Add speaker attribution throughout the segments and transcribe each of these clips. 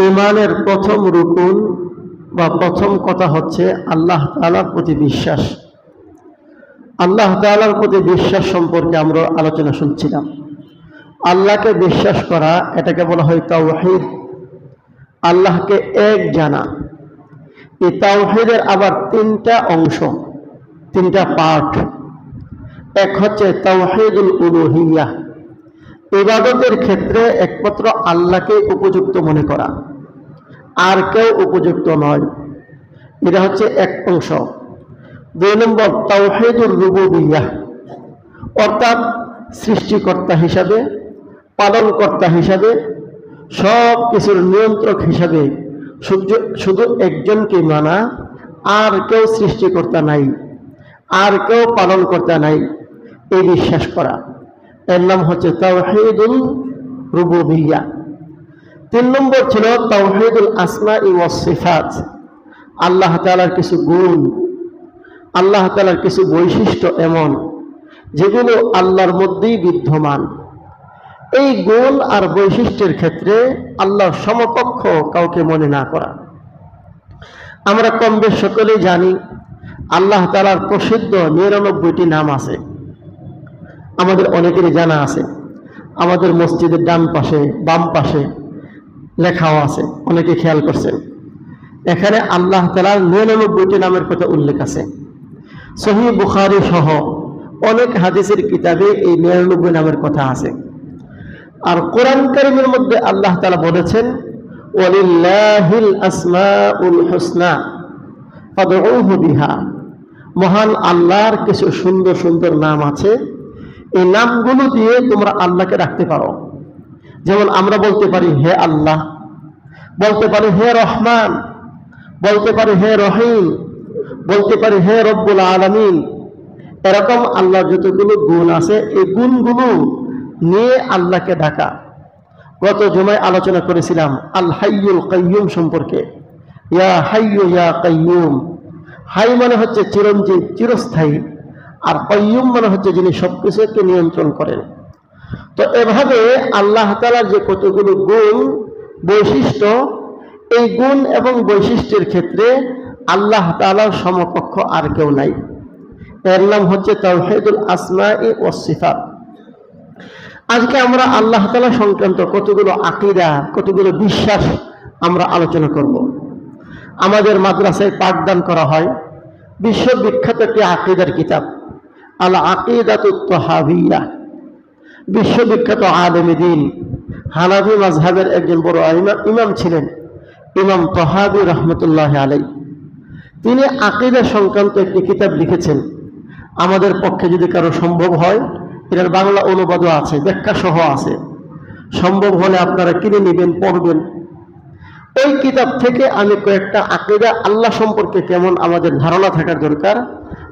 Speaker 1: ঈমানের প্রথম রুকুন বা প্রথম কথা হচ্ছে আল্লাহ তাআলার প্রতি বিশ্বাস। আল্লাহ তাআলার প্রতি বিশ্বাস সম্পর্কে আমরা আলোচনা শুনছিলাম। আল্লাহকে বিশ্বাস করা, এটাকে বলা হয় তাওহীদ। আল্লাহকে এক জানা। এই তাওহীদের আবার তিনটা অংশ, তিনটা পার্ট। এক হচ্ছে তাওহীদুল উলুহিয়্যাহ, ইবাদতের ক্ষেত্রে একমাত্র আল্লাহকে উপযুক্ত মনে করা, আর কেউ উপযুক্ত নয়, এটা হচ্ছে এক অংশ। দুই নম্বর তাওহীদুর রুবুবিয়্যাহ, অর্থাৎ সৃষ্টিকর্তা হিসাবে, পালনকর্তা হিসাবে, সব কিছুর নিয়ন্ত্রক হিসাবে শুধু একজনকে মানা, আর কেউ সৃষ্টিকর্তা নাই, আর কেউ পালনকর্তা নাই, এই বিশ্বাস করা। এর নাম হচ্ছে তাওহীদুল রুবুবিয়্যাহ। তিন নম্বর ছিল তাওহীদুল আসমাই ওয়াস সিফাত, আল্লাহ তাআলার কিছু গুণ, আল্লাহ তাআলার কিছু বৈশিষ্ট্য এমন যেগুলো আল্লাহর মধ্যেই বিদ্যমান। এই গুণ আর বৈশিষ্ট্যের ক্ষেত্রে আল্লাহর সমকক্ষ কাউকে মনে না করা। আমরা কম বেশ সকলেই জানি আল্লাহ তাআলার প্রসিদ্ধ ৯৯টি নাম আছে, আমাদের অনেকেরই জানা আছে। আমাদের মসজিদের ডান পাশে বাম পাশে লেখাও আছে, অনেকে খেয়াল করছেন। এখানে আল্লাহ তাআলার ৯৯টি নামের কথা উল্লেখ আছে। সহিহ বুখারী সহ অনেক হাদিসের কিতাবে এই ৯৯ নামের কথা আছে। আর কোরআন কারীমের মধ্যে আল্লাহ তাআলা বলেছেন, ওয়ালিল্লাহিল আসমাউল হুসনা ফাদউহু বিহা, মহান আল্লাহর কিছু সুন্দর সুন্দর নাম আছে, এই নামগুলো দিয়ে তোমরা আল্লাহকে রাখতে পারো। যেমন আমরা বলতে পারি হে আল্লাহ, বলতে পারি হে রহমান, বলতে পারি হে রহিম, বলতে পারি হে রব্বুল আলামিন। এরকম আল্লাহর যতগুলো গুণ আছে, এই গুণগুলো নিয়ে আল্লাহকে ডাকা। গত জুমায় আলোচনা করেছিলাম আল হাইয়ুল কাইয়ুম সম্পর্কে। ইয়া হাইয়ু ইয়া কাইয়ুম, হাই মানে হচ্ছে চিরঞ্জীব, চিরস্থায়ী, আর কাইয়ুম মানে হচ্ছে যিনি সবকিছুকে নিয়ন্ত্রণ করেন। তো এভাবে আল্লাহ তাআলার যে কতগুলো গুণ বৈশিষ্ট্য, এই গুণ এবং বৈশিষ্ট্যের ক্ষেত্রে আল্লাহ তাআলার সমকক্ষ আর কেউ নাই। এর নাম হচ্ছে তাওহীদুল আসমাই ওয়াস সিফাত। আজকে আমরা আল্লাহ তাআলা সংক্রান্ত কতগুলো আকীদা, কতগুলো বিশ্বাস আমরা আলোচনা করব। আমাদের মাদ্রাসায় পাঠদান করা হয় বিশ্ববিখ্যাত একটি আকীদার কিতাব আল আকিদাতুত তাহাবিয়্যাহ। বিশ্ববিখ্যাত আলেম দ্বীন হানাফি মাযহাবের একজন বড় ইমাম ছিলেন, ইমাম তাহাবী রাহমাতুল্লাহি আলাইহি। তিনি আকীদা সংক্রান্ত একটি কিতাব লিখেছেন। আমাদের পক্ষে যদি কারো সম্ভব হয়, এর বাংলা অনুবাদও আছে, ব্যাখ্যা সহ আছে, সম্ভব হলে আপনারা কিনে নেবেন, পড়বেন। ওই কিতাব থেকে আমি কয়েকটা আকীদা আল্লাহ সম্পর্কে কেমন আমাদের ধারণা থাকা দরকার,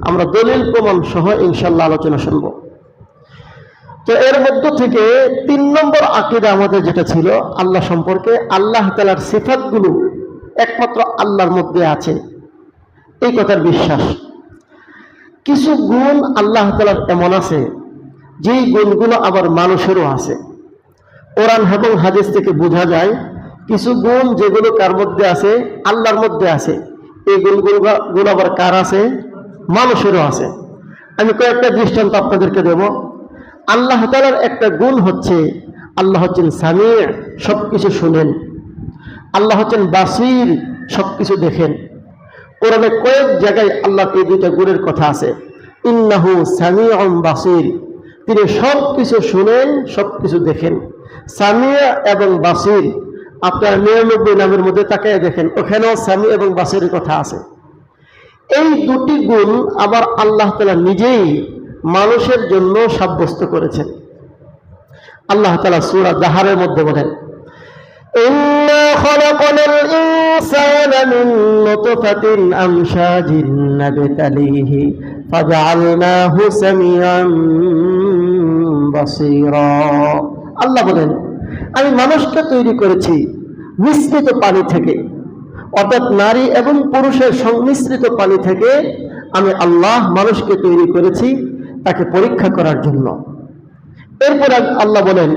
Speaker 1: আমরা দলিল প্রমাণ সহ ইনশাআল্লাহ আলোচনা শুনব। তো এর মধ্য থেকে ৩ নম্বর আকীদা আমাদের যেটা ছিল আল্লাহ সম্পর্কে, আল্লাহ তাআলার সিফাতগুলো একমাত্র আল্লাহর মধ্যে আছে, এই কথার বিশ্বাস। কিছু গুণ আল্লাহ তাআলার এমন আছে যেই গুণগুলো আবার মানুষেরও আছে। কোরআন এবং হাদিস থেকে বোঝা যায় কিছু গুণ যেগুলো কার মধ্যে আছে, আল্লাহর মধ্যে আছে, এই গুণগুলো আবার কার আছে, মানুষেরও আছে। আমি কয়েকটা দৃষ্টান্ত আপনাদেরকে দেব। আল্লাহ তাআলার একটা গুণ হচ্ছে আল্লাহ হচ্ছেন সামি', সবকিছু শুনেন। আল্লাহ হচ্ছেন বাসীর, সবকিছু দেখেন। কোরআনে কয়েক জায়গায় আল্লাহ এই দুইটা গুণের কথা আছে। ইন্নাহু সামিউন বাসীর, তিনি সবকিছু শুনেন, সবকিছু দেখেন। সামি' এবং বাসীর, আপনার ৯৯ নামের মধ্যে তাকায় দেখেন, ওখানেও সামি' এবং বাসীরের কথা আছে। এই দুটি গুণ আবার আল্লাহ তাআলা নিজেই মানুষের জন্য সাব্যস্ত করেছেন। আল্লাহ তাআলা সূরা দাহারের মধ্যে বলেন, ইন্না খালাকনাল ইনসানা মিন নুতফাতিন আমশাজিন নাবতালিহি ফাজআলনাহু সামিআন বাসীরা। আল্লাহ বলেন, আমি মানুষকে তৈরি করেছি মিশ্রিত পানি থেকে, অর্থাৎ নারী এবং পুরুষের সংমিশ্রিত পানি থেকে আমি আল্লাহ মানুষকে তৈরি করেছি তাকে পরীক্ষা করার জন্য। এরপর আল্লাহ বলেন,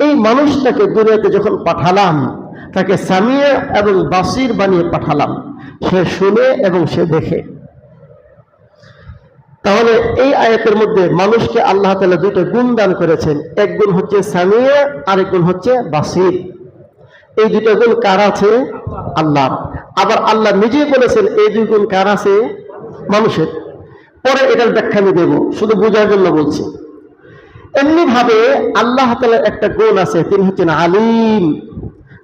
Speaker 1: এই মানুষটাকে দুনিয়াতে যখন পাঠালাম, তাকে সামিয়া এবং বাসির বানিয়ে পাঠালাম, সে শুনে এবং সে দেখে। তাহলে এই আয়াতের মধ্যে মানুষকে আল্লাহ তাআলা দুটো গুণ দান করেছেন, এক গুণ হচ্ছে সামিয়া, আরেক গুণ হচ্ছে বাসির। এই দুটো গুণ কার আছে? আল্লাহ। আবার আল্লাহ নিজেই বলেছেন এই দুই গুণ কার আছে? মানুষের। পরে এটার ব্যাখ্যা আমি দেব, শুধু বোঝার জন্য বলছি। এমনি ভাবে আল্লাহ তাআলার একটা গুণ আছে, তিনি হচ্ছেন আলিম,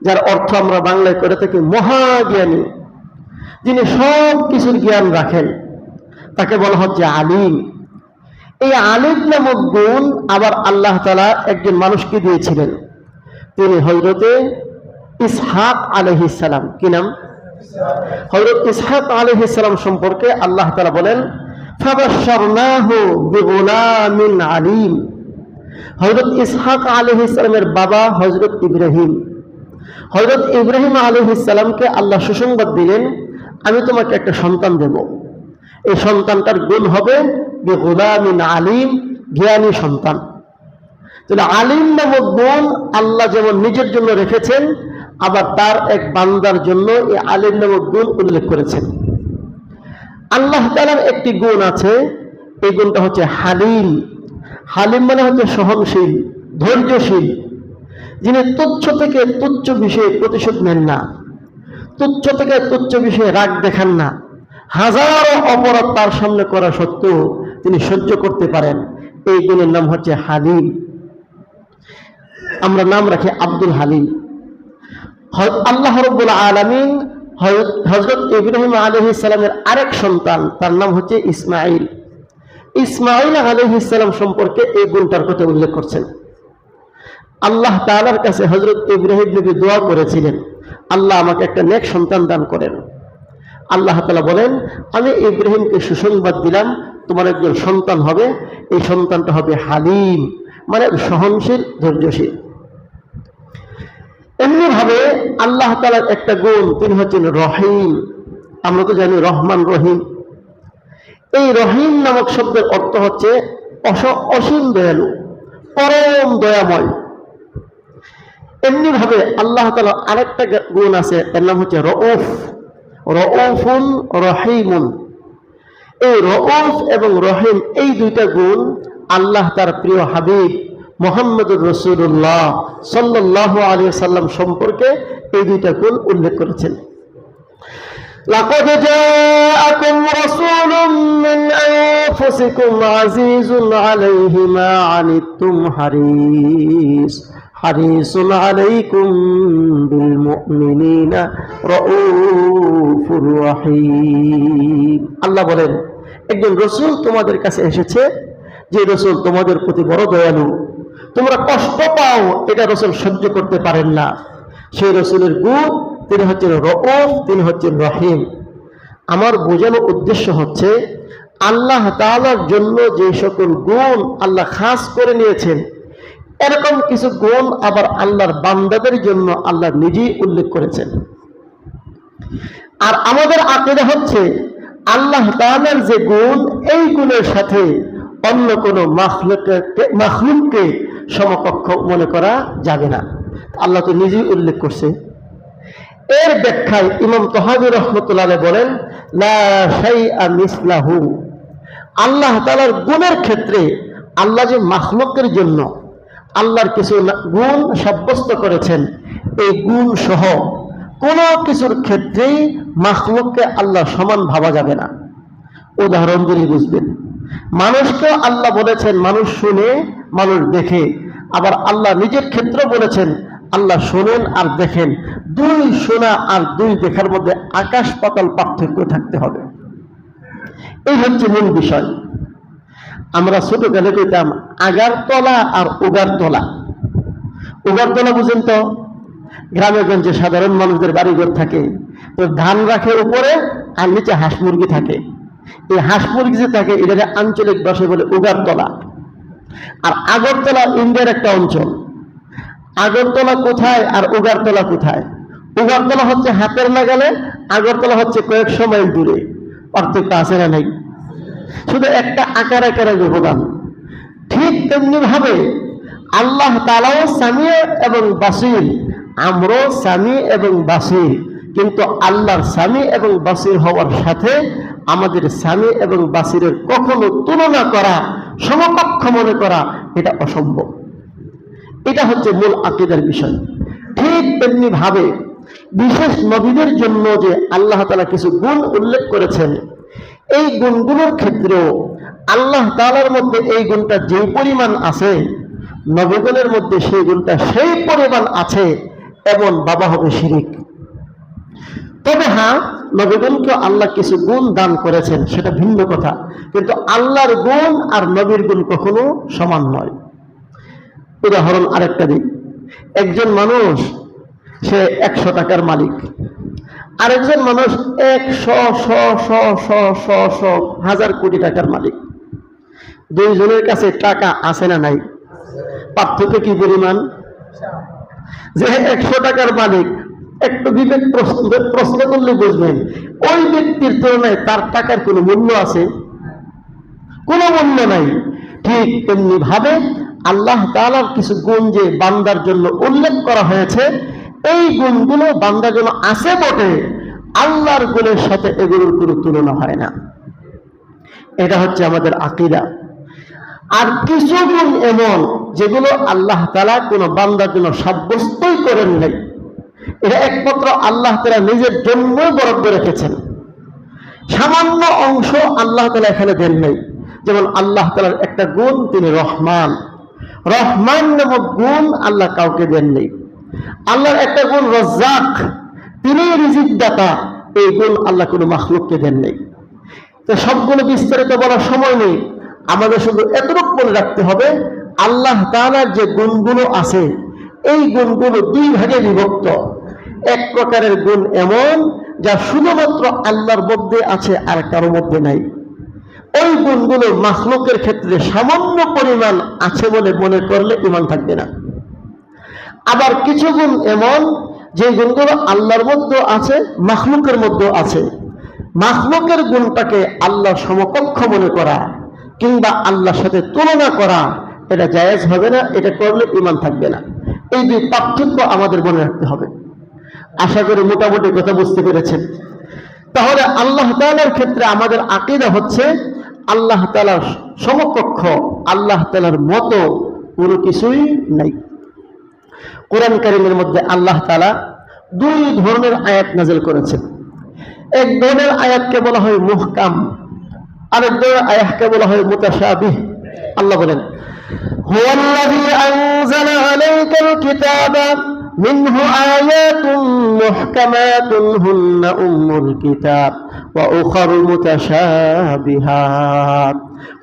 Speaker 1: যার অর্থ আমরা বাংলায় করে থাকি মহাজ্ঞানী, যিনি সব কিছুর জ্ঞান রাখেন, তাকে বলা হচ্ছে আলিম। এই আলিম নামক গুণ আবার আল্লাহ তাআলা একজন মানুষকে দিয়েছিলেন, তিনি হযরতে ইসহাক আলাইহিস সালাম। কি নাম? হযরত ইসহাক আলাইহিস সালাম সম্পর্কে আল্লাহ তাআলা বলেন ফাবাশশারনাহু বিগুলামিন আলিম। হযরত ইসহাক আলাইহিস সালামের বাবা হযরত ইব্রাহিম। হযরত ইব্রাহিম আলাইহিস সালামকে আল্লাহ সুসংবাদ দিলেন, আমি তোমাকে একটা সন্তান দেব, এই সন্তানটার গুণ হবে বিগুলামিন আলিম, জ্ঞানী সন্তান। তাহলে আলিম নামক গুণ আল্লাহ যেমন নিজের জন্য রেখেছেন, আবার তার এক বান্দার জন্য এই আলিম নামক গুণ উল্লেখ করেছেন। আল্লাহ তাআলার একটি গুণ আছে, এই গুণটা হচ্ছে হালিম। হালিম মানে হচ্ছে সহনশীল, ধৈর্যশীল, যিনি তুচ্ছ থেকে তুচ্ছ বিষয়ে প্রতিশোধ নেন না, তুচ্ছ থেকে তুচ্ছ বিষয়ে রাগ দেখান না, হাজারো অপরাধ তার সামনে করা সত্ত্বেও তিনি সহ্য করতে পারেন। এই গুণের নাম হচ্ছে হালিম। আমরা নাম রাখি আব্দুল হালিম। আল্লাহ রাব্বুল আলামিন হযরত ইব্রাহিম আলাইহিস সালামের আরেক সন্তান, তার নাম হচ্ছে ইসমাঈল। ইসমাঈল আলাইহিস সালাম সম্পর্কে এই গুণটার কথা উল্লেখ করছেন। আল্লাহ তাআলার কাছে হযরত ইব্রাহিম নবী দোয়া করেছিলেন, আল্লাহ আমাকে একটা নেক সন্তান দান করেন। আল্লাহ তাআলা বলেন, আমি ইব্রাহিমকে সুসংবাদ দিলাম, তোমার একজন সন্তান হবে, এই সন্তানটা হবে হালিম, মানে সহনশীল, ধৈর্যশীল। এমনি ভাবে আল্লাহ তাআলার একটা গুণ, তিনি হচ্ছেন রহিম। আমরা তো জানি রহমান রহিম। এই রহিম নামক শব্দের অর্থ হচ্ছে অসীম দয়ালু, পরম দয়াময়। এমনি ভাবে আল্লাহ তাআলার আরেকটা গুণ আছে, এর নাম হচ্ছে রউফ, রউফুন রহিমুন। এই রউফ এবং রহিম এই দুইটা গুণ আল্লাহ তার প্রিয় হাবিব মুহাম্মদুর রাসূলুল্লাহ সাল্লাল্লাহু আলাইহি ওয়াসাল্লাম সম্পর্কে এই দুইটা গুণ উল্লেখ করেছেন। লাকাদ জাআকুম রাসূলুম মিন আনফুসিকুম আজিজুন আলাইহি মা আনিতুম হারিসুন আলাইকুম বিল মুমিনিনা রাউফুর রহিম। আল্লাহ বলেন, একজন রাসূল তোমাদের কাছে এসেছে, যে রাসূল তোমাদের প্রতি বড় দয়ালু, তোমরা কষ্ট পাও এটা রাসূল সহ্য করতে পারেন না। সেই রাসূলের গুণ, তিনি হচ্ছেন রউফ, তিনি হচ্ছেন রহিম। আমার বোঝানোর উদ্দেশ্য হচ্ছে আল্লাহ তাআলার জন্য যে সকল গুণ আল্লাহ খাস করে নিয়েছেন, এরকম কিছু গুণ আবার আল্লাহর বান্দাদের জন্য আল্লাহ নিজেই উল্লেখ করেছেন। আর আমাদের আকীদা হচ্ছে আল্লাহ তাআলার যে গুণ, এই গুণের সাথে অন্য কোনো মাখলুককে সমকক্ষ মনে করা যাবে না। আল্লাহ তো নিজেই উল্লেখ করছে। এর ব্যাখ্যায় ইমাম তাহাবী রাহমাতুল্লাহ আলাইহি বলেন, লা শাইআ মিসলাহু। আল্লাহ তাআলার গুণের ক্ষেত্রে আল্লাহ যে মাখলুকের জন্য আল্লাহর কিছু গুণ সাব্যস্ত করেছেন, এই গুণ সহ কোনো কিছুর ক্ষেত্রেই মাখলুককে আল্লাহ সমান ভাবা যাবে না। উদাহরণ দিলে বুঝবেন। মানুষকে আল্লাহ বলেছেন মানুষ শুনে, মানুষ দেখে। আবার আল্লাহ নিজের ক্ষেত্রে বলেছেন আল্লাহ শোনেন আর দেখেন। দুই শোনা আর দুই দেখার মধ্যে আকাশ পাতাল পার্থক্য থাকতে হবে। এই হচ্ছে মূল বিষয়। আমরা ছোটকালে কইতাম আগারতলা আর উগারতলা। উগারতলা বুঝেন তো? গ্রামে গঞ্জে সাধারণ মানুষদের বাড়িঘর থাকে, তো ধান রাখে উপরে আর নিচে হাঁস মুরগি থাকে। এই হাঁস মুরগি যে থাকে এটাকে আঞ্চলিক ভাষায় বলে উগারতলা। আর আগরতলা ইন্ডিয়ার একটা অঞ্চল। আগরতলা কোথায় আর উগারতলা কোথায়? উগারতলা হচ্ছে হাতের নাগালে, আগরতলা হচ্ছে কয়েকশো মাইল দূরে। পার্থক্য আছে না নাই? শুধু একটা আকার আকারের ব্যবধান। ঠিক তেমনি ভাবে আল্লাহ তাআলাও সামিয়া এবং বাসীর, আমরাও সামি এবং বাসির, কিন্তু আল্লাহর সামি এবং বাসির হওয়ার সাথে আমাদের সামি এবং বাসিরের কখনো তুলনা করা, সমকক্ষ মনে করা এটা অসম্ভব। এটা হচ্ছে মূল আকীদার বিষয়। ঠিক তেমনি ভাবে বিশেষ নবীদের জন্য যে আল্লাহ তাআলা কিছু গুণ উল্লেখ করেছেন, এই গুণগুলোর ক্ষেত্রেও আল্লাহ তাআলার মধ্যে এই গুণটা যে পরিমাণ আছে, নবীগণের মধ্যে সেই গুণটা সেই পরিমাণ আছে, এমন বাবা হবে শিরিক। তবে হ্যাঁ, নবীগণকে আল্লাহ কিছু গুণ দান করেছেন, সেটা ভিন্ন কথা, কিন্তু আল্লাহর গুণ আর নবীর গুণ কখনো সমান নয়। উদাহরণ আরেকটা দিই, একজন মানুষ সে 100 টাকার মালিক, আরেকজন মানুষ 100,000 কোটি টাকার মালিক। দুইজনের কাছে টাকা আছে না নাই? পার্থক্য কি পরিমাণ? যে 100 টাকার মালিক, একটু বিবেক প্রশ্ন করলে বুঝবেন, ওই ব্যক্তির তুলনায় তার টাকার কোনো মূল্য আছে? কোনো মূল্য নাই। ঠিক তেমনি ভাবে আল্লাহ তাআলার কিছু গুণ যে বান্দার জন্য উল্লেখ করা হয়েছে, এই গুণগুলো বান্দার জন্য আছে বটে, আল্লাহর গুণের সাথে এগুলোর কোনো তুলনা হয় না। এটা হচ্ছে আমাদের আকীদা। আর কিছু গুণ এমন যেগুলো আল্লাহ তাআলা কোনো বান্দার জন্য সাব্যস্তই করেন নাই, এটা একমাত্র আল্লাহ তাআলা নিজের জন্য বরাদ্দ রেখেছেন। সামান্য অংশ আল্লাহ তাআলা এখানে দেন নাই। যেমন আল্লাহ তাআলার একটা গুণ, তিনি রহমান। রহমান নামক গুণ আল্লাহ কাউকে দেন নাই। আল্লাহর একটা গুণ রাজ্জাক, তিনি রিজিক দাতা, এই গুণ আল্লাহ কোনো মাখলুককে দেন নাই। তো সবগুলো বিস্তারিত বলার সময় নেই, আমাদের শুধু এতটুকু মনে রাখতে হবে, আল্লাহ তাআলার যে গুণগুলো আছে, এই গুণগুলো দুই ভাগে বিভক্ত। এক প্রকারের গুণ এমন যা শুধুমাত্র আল্লাহর মধ্যে আছে, আর কারো মধ্যে নাই। ওই গুণগুলো মাখলুকের ক্ষেত্রে সামান্য পরিমাণ আছে বলে মনে করলে ঈমান থাকবে না। আবার কিছু গুণ এমন যে গুণগুলো আল্লাহর মধ্যে আছে, মাখলুকের মধ্যে আছে। মাখলুকের গুণটাকে আল্লাহর সমকক্ষ মনে করা কিংবা আল্লাহর সাথে তুলনা করা, এটা জায়েজ হবে না, এটা করলে ঈমান থাকবে না। এই দুই পার্থক্য আমাদের মনে রাখতে হবে। আশা করি মোটামুটি কথা বুঝতে পেরেছেন। তাহলে আল্লাহ তাআলার ক্ষেত্রে আমাদের আকীদা হচ্ছে আল্লাহ তাআলার সমকক্ষ, আল্লাহ তাআলার মতো কোনো কিছুই নাই। কোরআন কারীমের মধ্যে আল্লাহ তাআলা দুই ধরনের আয়াত নাযিল করেছেন। এক ধরনের আয়াতকে বলা হয় মুহকাম, আরেক ধরনের আয়াতকে বলা হয় মুতাশাবিহ। আল্লাহ বলেন, হুয়াল্লাযী আনজালা আলাইকাল কিতাবা মিনহু আয়াতুন মুহকামাতুন হুন্না উম্মুল কিতাব ওয়া উখারু মুতাশাবিহাত।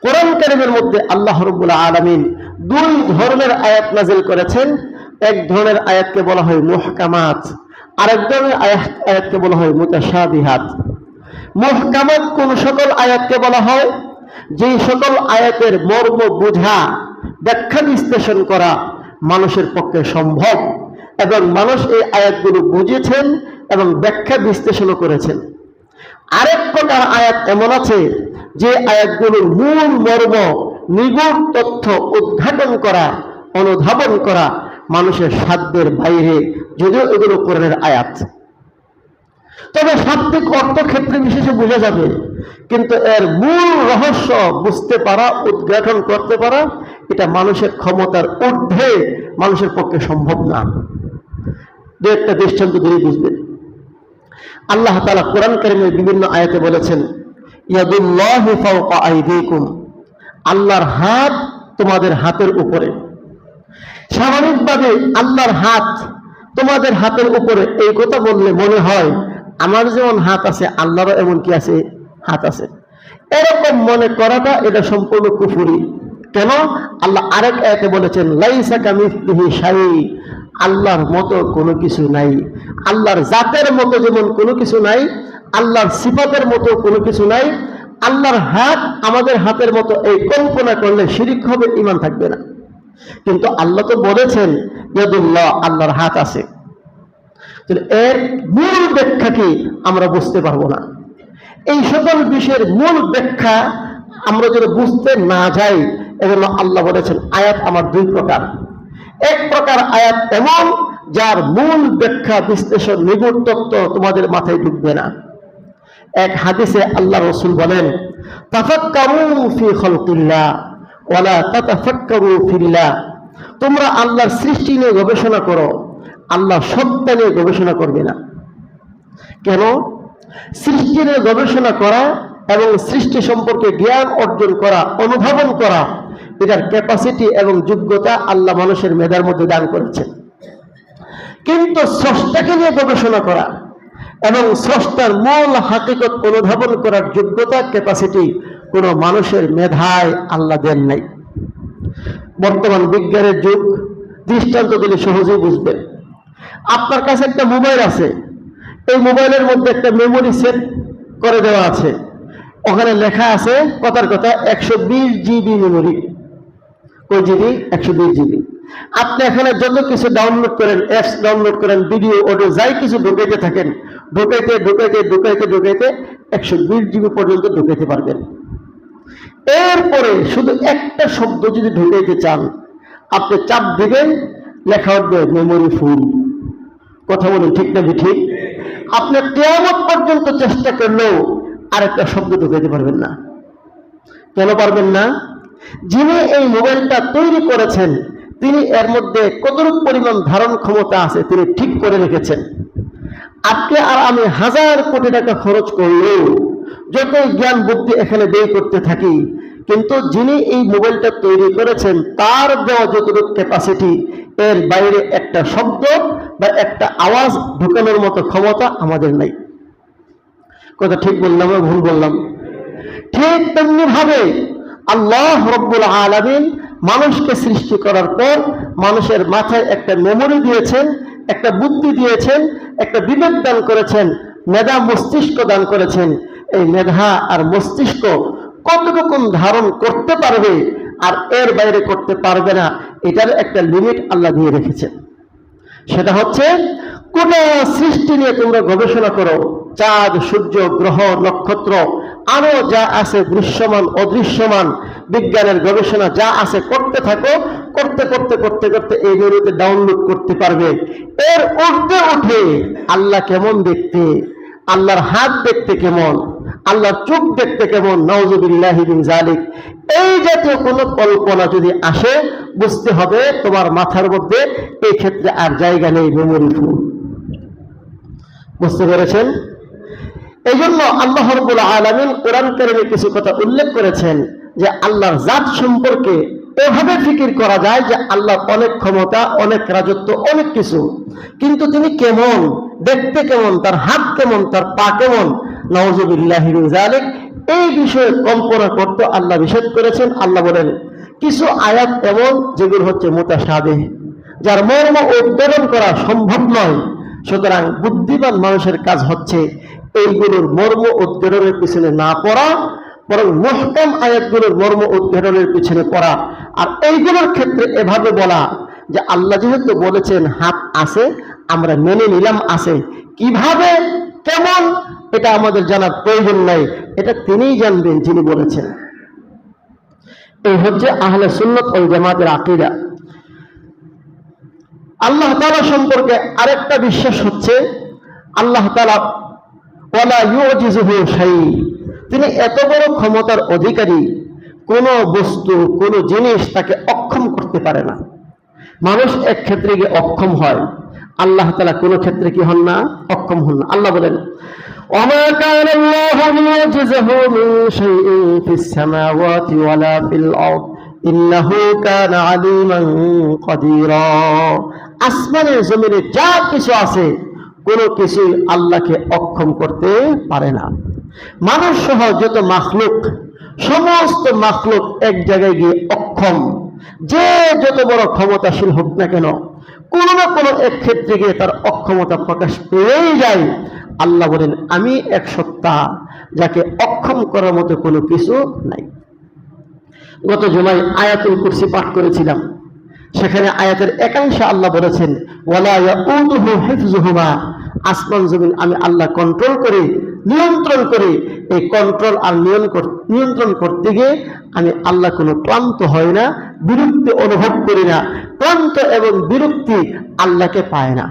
Speaker 1: কোরআন কারীমের মধ্যে আল্লাহ রাব্বুল আলামিন দুই ধরনের আয়াত নাযিল করেছেন। এক ধরনের আয়াতকে বলা হয় মুহকামাত, আরেক ধরনের আয়াতকে বলা হয় মুতাশাবিহাত। মুহকামাত কোন সকল আয়াতকে বলা হয়? যেই সকল আয়াতের মর্ম বোঝা, ব্যাখ্যা বিশ্লেষণ করা মানুষের পক্ষে সম্ভব, এবং মানুষ এই আয়াতগুলো বুঝেছেন এবং ব্যাখ্যা বিশ্লেষণও করেছেন। আরেক প্রকার আয়াত এমন আছে যে আয়াতগুলোর মূল মর্ম, নিগূঢ় তথ্য উদ্ঘাটন করা, অনুধাবন করা মানুষের সাধ্যের বাইরে, যদিও এগুলো কোরআনের আয়াত। তবে শাব্দিক অর্থ ক্ষেত্রে বিশেষে বোঝা যাবে, কিন্তু এর মূল রহস্য বুঝতে পারা, উদ্ঘাটন করতে পারা, এটা মানুষের ক্ষমতার ঊর্ধ্বে, মানুষের পক্ষে সম্ভব না। দু একটা দৃষ্টান্ত দিয়ে বুঝবেন। আল্লাহ তাআলা কোরআন কারীমের বিভিন্ন আয়াতে বলেছেন, ইয়াদুল্লাহি ফাওকা আইদিকুম, আল্লাহর হাত তোমাদের হাতের উপরে। স্বাভাবিকভাবে আল্লাহর হাত তোমাদের হাতের উপরে, এই কথা বললে মনে হয় আমার যেমন হাত আছে আল্লাহরও এমন কি আছে, হাত আছে। এরকম মনে করাটা এটা সম্পূর্ণ কুফরি। কেন? আল্লাহ আরেক আয়াতে বলেছেন, লাইসা কামিসলিহি শাই, আল্লাহর মতো কোনো কিছু নাই। আল্লাহর জাতের মতো যেমন কোনো কিছু নাই, আল্লাহর সিফাতের মতো কোনো কিছু নাই। আল্লাহর হাত আমাদের হাতের মতো এই কল্পনা করলে শিরিক হবে, ঈমান থাকবে না। কিন্তু আল্লাহ তো বলেছেন ইয়াদুল্লাহ, আল্লাহর হাত আছে। এর মূল ব্যাখ্যা কি আমরা বুঝতে পারবো না। এই সকল বিষয়ের মূল ব্যাখ্যা আমরা যদি বুঝতে না যাই, এজন্য আল্লাহ বলেছেন আয়াত আমার দুই প্রকার। এক প্রকার আয়াত এমন যার মূল ব্যাখ্যা বিশ্লেষণ নিগুড় তত্ত্ব তোমাদের মাথায় ঢুকবে না। এক হাদিসে আল্লাহ রাসূল বলেন, তাফাক্কারু ফি খালকিল্লাহ ওয়ালা তাতাফাক্কারু ফিল্লাহ। তোমরা আল্লাহর সৃষ্টি নিয়ে গবেষণা করো, আল্লাহর সত্তা নিয়ে গবেষণা করবে না। কেন? সৃষ্টি নিয়ে গবেষণা করা এবং সৃষ্টি সম্পর্কে জ্ঞান অর্জন করা, অনুধাবন করা, এটার ক্যাপাসিটি এবং যোগ্যতা আল্লাহ মানুষের মেধার মধ্যে দান করেছেন। কিন্তু স্রষ্টাকে নিয়ে গবেষণা করা এবং স্রষ্টার মূল হাকিকত অনুধাবন করার যোগ্যতা, ক্যাপাসিটি কোনো মানুষের মেধায় আল্লাহ দেন নাই। বর্তমান বিজ্ঞানের যুগ, দৃষ্টান্ত দিলে সহজেই বুঝবেন। আপনার কাছে একটা মোবাইল আছে, এই মোবাইলের মধ্যে একটা মেমোরি সেট করে দেওয়া আছে, ওখানে লেখা আছে কথার কথা 120 জিবি মেমোরি। কই জিবি? 120 জিবি। আপনি এখানে যত কিছু ডাউনলোড করেন, অ্যাপস ডাউনলোড করেন, ভিডিও অডিও যাই কিছু ঢুকাইতে থাকেন, ঢুকাইতে 120 জিবি পর্যন্ত ঢুকাইতে পারবেন। এরপরে শুধু একটা শব্দ যদি ঢুকাইতে চান, আপনি চাপ দিবেন, লেখা উঠবে মেমোরি ফুল। কথা বলুন ঠিক না ঠিক? আপনি কিয়ামত পর্যন্ত চেষ্টা করলেও আরেকটা শব্দ ঢুকাইতে পারবেন না। কেন পারবেন না? যিনি এই মোবাইলটা তৈরি করেছেন তিনি এর মধ্যে কতটুকু পরিমাণ ধারণ ক্ষমতা আছে তিনি ঠিক করে রেখেছেন। আপনি আর আমি 1000 কোটি টাকা খরচ করলেও, যত জ্ঞান বুদ্ধি এখানে ব্যয় করতে থাকি, কিন্তু যিনি এই মোবাইলটা তৈরি করেছেন তার দেওয়া যতটুকু ক্যাপাসিটি, এর বাইরে একটা শব্দ বা একটা আওয়াজ ঢুকানোর মতো ক্ষমতা আমাদের নাই। কথা ঠিক বললাম না ভুল বললাম? ঠিক তেমনি ভাবে আল্লাহ রাব্বুল আলামিন মানুষকে সৃষ্টি করার পর মানুষের মাথায় একটা মেমোরি দিয়েছেন, একটা বুদ্ধি দিয়েছেন, একটা বিবেক দান করেছেন, মেধা মস্তিষ্ক দান করেছেন। এই মেধা আর মস্তিষ্ক কতটুকু ধারণ করতে পারবে আর এর বাইরে করতে পারবে না, এটার একটা লিমিট আল্লাহ দিয়ে রেখেছেন। সেটা হচ্ছে কোন সৃষ্টি নিয়ে তোমরা গবেষণা করো, চাঁদ, সূর্য, গ্রহ, নক্ষত্র, আরো যা আছে দৃশ্যমান অদৃশ্যমান বিজ্ঞানের গবেষণা যা আছে করতে থাকো, করতে করতে করতে করতে এই মেমোরিতে ডাউনলোড করতে পারবে। এর ঊর্ধ্বে উঠে আল্লাহ কেমন দেখতে, আল্লাহর হাত দেখতে কেমন, আল্লাহর চোখ দেখতে কেমন, নাউযুবিল্লাহি মিন যালিক, এই জাতীয় কোনো কল্পনা যদি আসে, বুঝতে হবে তোমার মাথার মধ্যে এই ক্ষেত্রে আর জায়গা নেই, মেমোরি ফুল। বুঝতে পেরেছেন? এই জন্য আল্লাহ রাব্বুল আলামিন কোরআন কারীমে কিছু কথা উল্লেখ করেছেন যে আল্লাহর জাত সম্পর্কে এভাবে ফিকির করা যায় যে আল্লাহর অনেক ক্ষমতা, অনেক রাজত্ব, অনেক কিছু, কিন্তু তিনি কেমন, দেখতে কেমন, তার হাত কেমন, তার পা কেমন, নাউযুবিল্লাহি মিন যালিক, এই বিষয়ে কল্পনা করতে আল্লাহ নিষেধ করেছেন। আল্লাহ বলেন কিছু আয়াত এমন যেগুলো হচ্ছে মুতাশাবিহ, যার মর্ম উদ্ধারণ করা সম্ভব নয়। সুতরাং বুদ্ধিমান মানুষের কাজ হচ্ছে এইগুলোর মর্ম উদ্ধারণের পিছনে না পড়া, বরং মুহকাম আয়াতগুলোর মর্ম উদ্ধারণের পিছনে পড়া। আর এইগুলোর ক্ষেত্রে এভাবে বলা যে আল্লাহ যেহেতু বলেছেন হাত আছে, আমরা মেনে নিলাম আছে, কিভাবে কেমন এটা আমাদের জানার প্রয়োজন নাই, এটা তিনিই জানবেন যিনি বলেছেন। এই হচ্ছে আহলে সুন্নাত ওয়াল জামাতের আকীদা। আল্লাহ তাআলা সম্পর্কে আরেকটা বিশ্বাস হচ্ছে আল্লাহ তাআলা ওয়ালা ইউজিজুহু শাই, তিনি এত বড় ক্ষমতার অধিকারী, কোন বস্তু কোন জিনিস তাকে অক্ষম করতে পারে না। মানুষ এক ক্ষেত্রে গিয়ে অক্ষম হয়, আল্লাহ তাআলা কোন ক্ষেত্রে কি হন না? অক্ষম হন না। আল্লাহ বলেন ওয়ামা কানা আল্লাহু লিইউজিজুহু মিন শাইইন ফিস সামাওয়াতি ওয়ালা ফিল আরদ ইন্নাহু কানা আলিমান কাদিরা। আসমানের জমিনে যা কিছু আছে কোনো কিছুই আল্লাহকে অক্ষম করতে পারে না। মানুষ সহ যত মাখলুক, সমস্ত মাখলুক এক জায়গায় গিয়ে অক্ষম। যে যত বড় ক্ষমতাশীল হোক না কেন, কোনো না কোনো এক ক্ষেত্রে গিয়ে তার অক্ষমতা প্রকাশ পেয়েই যায়। আল্লাহ বলেন আমি এক সত্তা, যাকে অক্ষম করার মতো কোনো কিছু নাই। গত জুমায় আয়াতুল কুরসি পাঠ করেছিলাম, সেখানে আয়াতের একাংশে আল্লাহ বলেছেন ওয়ালা ইয়াউদুহু হিফযুহুমা, আসমান জমিন আমি আল্লাহ কন্ট্রোল করি, নিয়ন্ত্রণ করি। এই কন্ট্রোল আর নিয়ন্ত্রণ করতে গিয়ে আমি আল্লাহ কোনো ক্লান্ত হয় না, বিরক্তি অনুভব করি না। ক্লান্ত এবং বিরক্তি আল্লাহকে পায় না।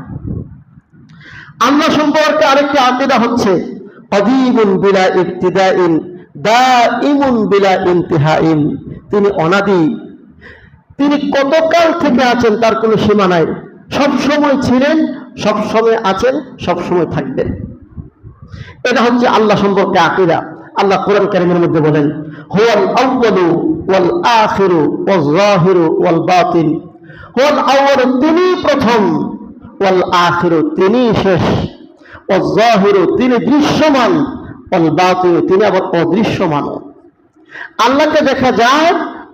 Speaker 1: আল্লাহ সম্পর্কে আরেকটি আকীদা হচ্ছে কদীমুন বিলা ইবতিদাইন দাইমুন বিলা ইনতিহাইন। তিনি অনাদি, তিনি কতকাল থেকে আছেন তার কোনো সীমা নাই। সব সময় ছিলেন, সব সময় আছেন, সব সময় থাকবেন। এটা হচ্ছে আল্লাহ সম্পর্কে আকীদা। আল্লাহ কোরআন কারীমের মধ্যে বলেন, হুয়াল আউয়ালু ওয়াল আখিরু ওয়াজ যাহিরু ওয়াল বাতিন। হুয়াল আউয়ালু, তিনি প্রথম, ওয়াল আখিরু, তিনি শেষ, ওয়াজ যাহিরু, তিনি দৃশ্যমান, ওয়াল বাতিন, তিনি আবার অদৃশ্যমান। আল্লাহকে দেখা যায়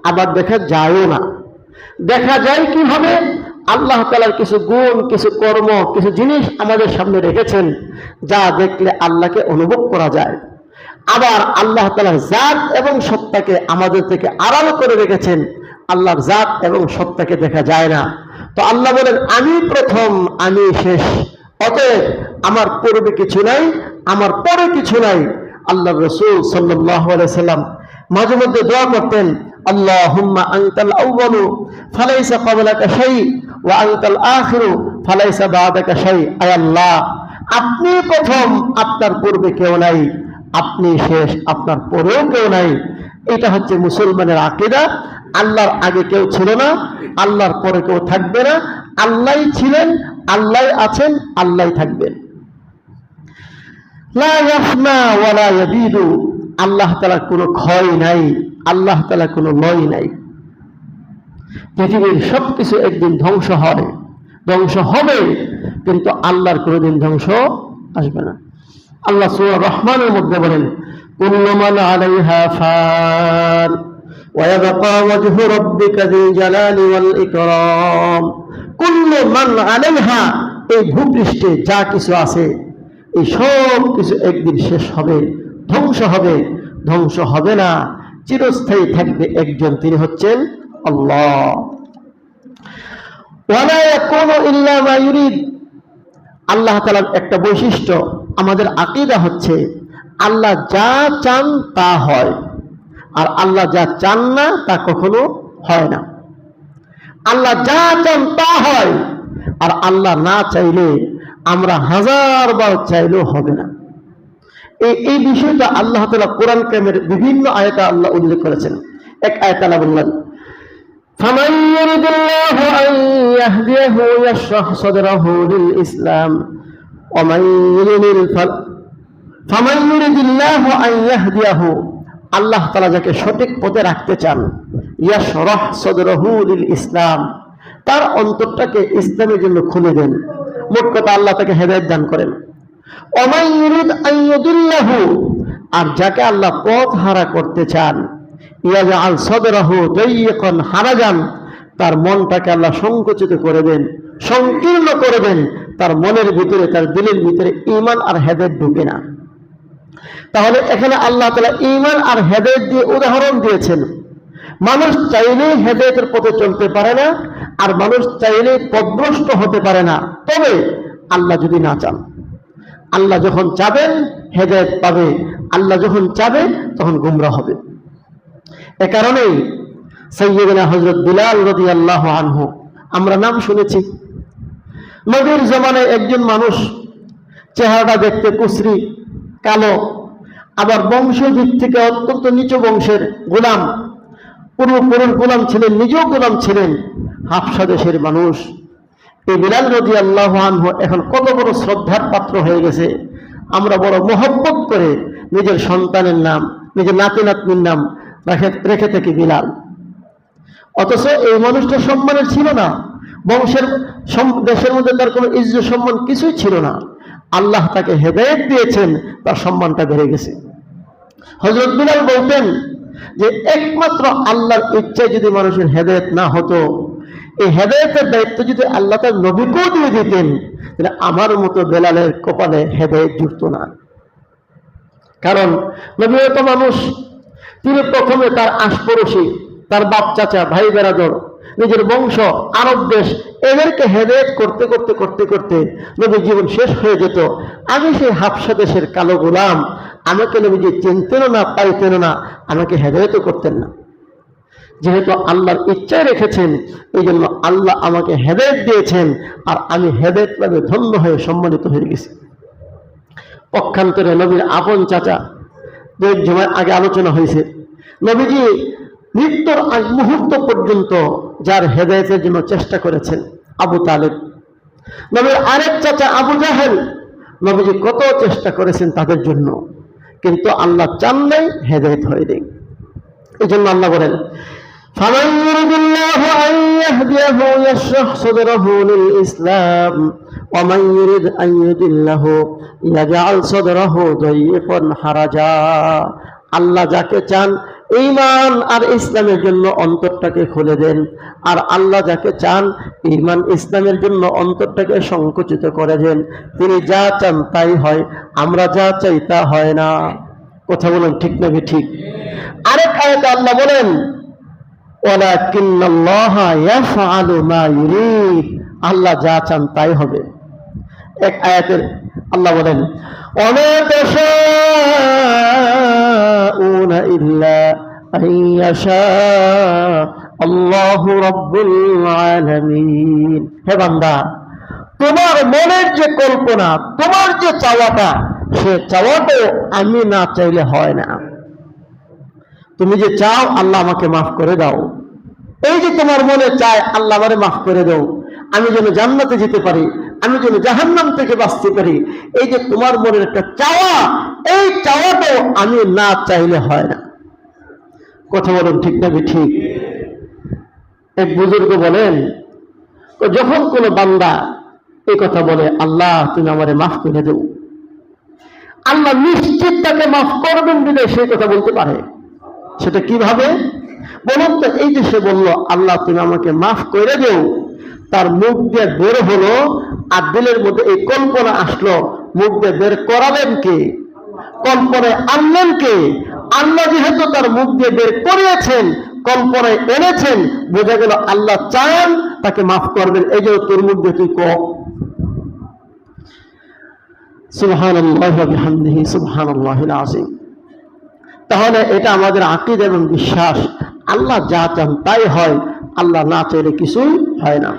Speaker 1: আবার দেখা যায়ও না। দেখা যায় কিভাবে? আল্লাহ তাআলার কিছু গুণ, কিছু কর্ম, কিছু জিনিস আমাদের সামনে রেখেছেন, যা দেখলে আল্লাহকে অনুভব করা যায়। আবার আল্লাহ তাআলার জাত এবং সত্তাকে আমাদের থেকে আড়াল করে রেখেছেন, আল্লাহর জাত এবং সত্তাকে দেখা যায় না। তো আল্লাহ বলেন, আমি প্রথম, আমি শেষ, অতএব আমার পূর্বে কিছু নাই, আমার পরে কিছু নাই। আল্লাহর রাসূল সাল্লাল্লাহু আলাইহি সাল্লাম মাঝে মধ্যে দোয়া করতেন, আল্লাহুম্মা আনতাল আউয়ালু ফালাইসা ক্বাবলাকা শাই ওয়া আনতাল আখিরু ফালাইসা বা'দাকা শাই। আয় আল্লাহ, আপনি প্রথম, আপনার পূর্বে কেউ নাই, আপনি শেষ, আপনার পরেও কেউ নাই। এটা হচ্ছে মুসলমানের আকীদা। আল্লাহর আগে কেউ ছিল না, আল্লাহর পরে কেউ থাকবে না। আল্লাহই ছিলেন, আল্লাহই আছেন, আল্লাহই থাকবেন। লা ইয়াফনা ওয়া লা ইয়াবিদু, আল্লাহ তাআলার কোনো ক্ষয় নাই, আল্লাহ তাআলার কোনো লয় নাই। পৃথিবীর সবকিছু একদিন ধ্বংস হয়, ধ্বংস হবে, কিন্তু আল্লাহর কোনোদিন ধ্বংস আসবে না। আল্লাহ সূরা রহমানের মধ্যে বলেন, কুল্লু মান আলাইহা ফান ওয়া ইয়াবকা ওয়াজহু রাব্বিকা যিল জালালি ওয়াল ইকরাম। কুল্লু মান আলাইহা, এই ভূপৃষ্ঠে যা কিছু আছে এই সব কিছু একদিন শেষ হবে, ধ্বংস হবে। ধ্বংস হবে না, চিরস্থায়ী থাকবে একজন, তিনি হচ্ছেন আল্লাহ। ওয়ালা ইয়াকুনু ইল্লা মা ইউরিদ, আল্লাহ তাআলার একটা বৈশিষ্ট্য, আমাদের আকীদা হচ্ছে আল্লাহ যা চান তা হয়, আর আল্লাহ যা চান না তা কখনো হয় না। আল্লাহ যা চান তা হয়, আর আল্লাহ না চাইলে আমরা হাজার বার চাইলেও হবে না। এই বিষয়টা আল্লাহ তাআলা কোরআন কারীমের বিভিন্ন আয়াতে আল্লাহ উল্লেখ করেছেন। এক আয়াতে আল্লাহ বললেন, ফামান ইউরিদুল্লাহু আন ইয়াহদিয়াহু ইয়াশরাহ সাদরাহু লিল ইসলাম ওয়া মান ইউরিদ ফামান ইউরিদুল্লাহু আন ইয়াহদিয়াহু, আল্লাহ তাআলা যাকে সঠিক পথে রাখতে চান, ইয়াশরাহ সাদরাহু লিল ইসলাম, তার অন্তরটাকে ইসলামের জন্য খুলে দেন। মোট কথা আল্লাহ তাকে হেদায়েত দান করেন। ওয়া মান ইউরিদ আন ইউদিল্লাহু, আর যাকে আল্লাহ পথ হারা করতে চান, ইয়াজআল সাদরাহু দাইয়িকান হারাজান, তার মনটাকে আল্লাহ সংকুচিত করে দেন, সংকীর্ণ করে দেন। তার মনের ভিতরে, তার দিলের ভিতরে ঈমান আর হেদায়েত ঢুকে না। তাহলে এখানে আল্লাহ তাআলা ঈমান আর হেদায়েত দিয়ে উদাহরণ দিয়েছেন। মানুষ চাইলেই হেদায়েতের পথে চলতে পারে না, আর মানুষ চাইলেই পথভ্রষ্ট হতে পারে না, তবে আল্লাহ যদি না চান। আল্লাহ যখন চাবেন হেদায়েত পাবে, আল্লাহ যখন চাবে তখন গুমরাহ হবে। এ কারণেই সাইয়্যিদনা হযরত বিলাল রাদিয়াল্লাহু আনহু, আমরা নাম শুনেছি। নবীর জামানায় একজন মানুষ, চেহারাটা দেখতে কুচরি, কালো, আবার বংশের দিক থেকে অত্যন্ত নিচু বংশের গোলাম, পূর্বপুরুষ গোলাম ছিলেন, নিজেও গোলাম ছিলেন, হাবশা দেশের মানুষ। এই বিলাল রাদিয়াল্লাহু আনহু এখন কত বড় শ্রদ্ধার পাত্র হয়ে গেছে। আমরা বড় মহব্বত করে নিজের সন্তানের নাম, নিজের নাতি নাতনির নাম রেখে থাকি বিলাল। অথচ এই মানুষটা সম্মানের ছিল না, বংশের দেশের মধ্যে তার কোনো ইজ্জত সম্মান কিছুই ছিল না। আল্লাহ তাকে হেদায়েত দিয়েছেন, তার সম্মানটা বেড়ে গেছে। হযরত বিলাল বলতেন যে একমাত্র আল্লাহর ইচ্ছায় যদি মানুষের হেদায়েত না হতো, এই হেদায়েতের দায়িত্ব যদি আল্লাহ তার নবীকেও দিয়ে দিতেন, তাহলে আমার মতো বেলালের কপালে হেদায়েত জুটতো না। কারণ নবী তো মানুষ, তিনি প্রথমে তার আশপড়শি, তার বাপ চাচা, ভাই বেরাদর, নিজের বংশ, আরব দেশ, এদেরকে হেদায়েত করতে করতে করতে করতে নবীর জীবন শেষ হয়ে যেত। আমি সেই হাবশা দেশের কালো গোলাম, আমাকে নবীজি চিনতেন না, পাইতেন না, আমাকে হেদায়েত করতেন না। যেহেতু আল্লাহর ইচ্ছায় রেখেছেন, এই জন্য আল্লাহ আমাকে হেদায়েত দিয়েছেন, আর আমি হেদায়েত লাভে ধন্য হয়ে সম্মানিত হয়ে গেছি। পক্ষান্তরে নবীর আপন চাচা, কয়েক জমার আগে আলোচনা হয়েছে, নবীজি মৃত্যুর আগ মুহূর্ত পর্যন্ত যার হেদায়েতের জন্য চেষ্টা করেছেন, আবু তালেব। নবীর আরেক চাচা আবু জাহেল, নবীজি কত চেষ্টা করেছেন তাদের জন্য, কিন্তু আল্লাহ চান নাই হেদায়েত হয়নি। এই জন্য আল্লাহ বলেন, فمن يرد الله أن يهديه يشرح صدره للإسلام ومن يرد أن يضله يجعل صدره ضيقا حرجا। আল্লাহ যাকে চান ঈমান আর ইসলামের জন্য অন্তরটাকে খুলে দেন, আর আল্লাহ যাকে চান ঈমান ইসলামের জন্য অন্তরটাকে সংকুচিত করে দেন। তিনি যা চান তাই হয়, আমরা যা চাই তা হয় না। কথা বলেন ঠিক না ঠিক? আরেক আয়াতে আল্লাহ বলেন, ওয়ালাকিন্নাল্লাহা ইয়াফআলু মা ইউরিদ, আল্লাহ যা চান তাই হবে। এক আয়াতে আল্লাহ বলেন, ওয়া তাশাউনা ইল্লা আন ইয়াশা আল্লাহু রাব্বুল আলামিন। হে বান্দা, তোমার মনের যে কল্পনা, তোমার যে চাওয়াটা, সে চাওয়াটাও আমি না চাইলে হয় না। তুমি যে চাও আল্লাহ আমাকে মাফ করে দাও, এই যে তোমার মনে চায় আল্লাহ আমারে মাফ করে দাও, আমি যেন জান্নাতে যেতে পারি, আমি যেন জাহান্নাম থেকে বাঁচতে পারি, এই যে তোমার মনের একটা চাওয়া, এই চাওয়াটাও আমি না চাইলে হয় না। কথা বলুন ঠিক না ঠিক? এক বুজুর্গ বলেন, যখন কোনো বান্দা এই কথা বলে, আল্লাহ তুমি আমারে মাফ করে দাও, আল্লাহ নিশ্চিত তাকে মাফ করবেন দিলে সেই কথা বলতে পারে। সেটা কিভাবে বলুন তো? এই যে সে বলল আল্লাহ তুমি আমাকে মাফ করে দেও, তার মুখ দিয়ে বের হলো, আর দিলের মধ্যে এই কল্পনা আসলো, মুখ দিয়ে বের করালেন কে? কল্পনায় আনলেন কে? আল্লাহ যেহেতু তার মুখ দিয়ে বের করিয়েছেন, কল্পনায় এনেছেন, বোঝা গেল আল্লাহ চান তাকে মাফ করবেন। এই যে তোর মুখ দিয়ে তুই কর সুবহানাল্লাহি ওয়া বিহামদিহি সুবহানাল্লাহিল আযীম। তাহলে এটা আমাদের আকীদা এবং বিশ্বাস, আল্লাহ যা চান তাই হয়, আল্লাহ না চাইলে কিছুই হয় না।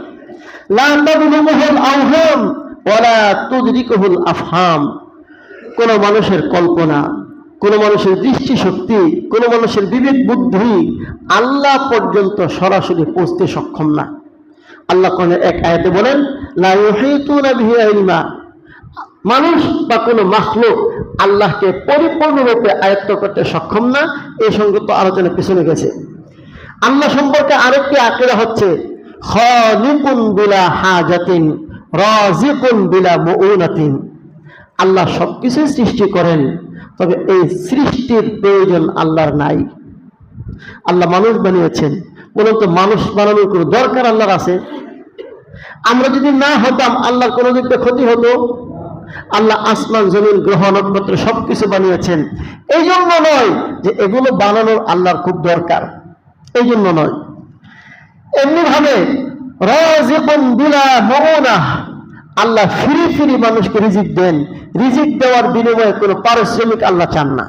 Speaker 1: লা তাবলুগুল আওহাম ওয়ালা তুদরিকুল আফহাম। কোন মানুষের কল্পনা, কোন মানুষের দৃষ্টিশক্তি, কোন মানুষের বিবেক বুদ্ধি আল্লাহ পর্যন্ত সরাসরি পৌঁছতে সক্ষম না। আল্লাহ কোন এক আয়াতে বলেন, লা ইউহিতুনা বিহি ইলমা। মানুষ বা কোনো মাখলুক আল্লাহকে পরিপূর্ণরূপে আয়ত্ত করতে সক্ষম না। এই সঙ্গে তো আলোচনা পিছনে গেছে। আল্লাহ সম্পর্কে আরেকটি আকীদা হচ্ছে খালিকুন বিলা হাজাতিন রাযিকুন বিলা মুউনাতিন। আল্লাহ সবকিছু সৃষ্টি করেন, তবে এই সৃষ্টির প্রয়োজন আল্লাহর নাই। আল্লাহ মানুষ বানিয়েছেন, বলুন তো মানুষ বানানোর কোনো দরকার আল্লাহর আছে? আমরা যদি না হতাম আল্লাহর কোনো দিক দিয়ে ক্ষতি হতো? আল্লাহ আসমান জমিন গ্রহ নক্ষত্র সবকিছু বানিয়েছেন, এই জন্য নয় যে এগুলো বানানোর আল্লাহর খুব দরকার, এই জন্য নয়। এমনি ভাবে রাযিকুন বিলা মুউনাহ, আল্লাহ ফ্রি ফ্রি মানুষকে রিজিক দেন, রিজিক দেওয়ার বিনিময়ে কোনো পারিশ্রমিক আল্লাহ চান না।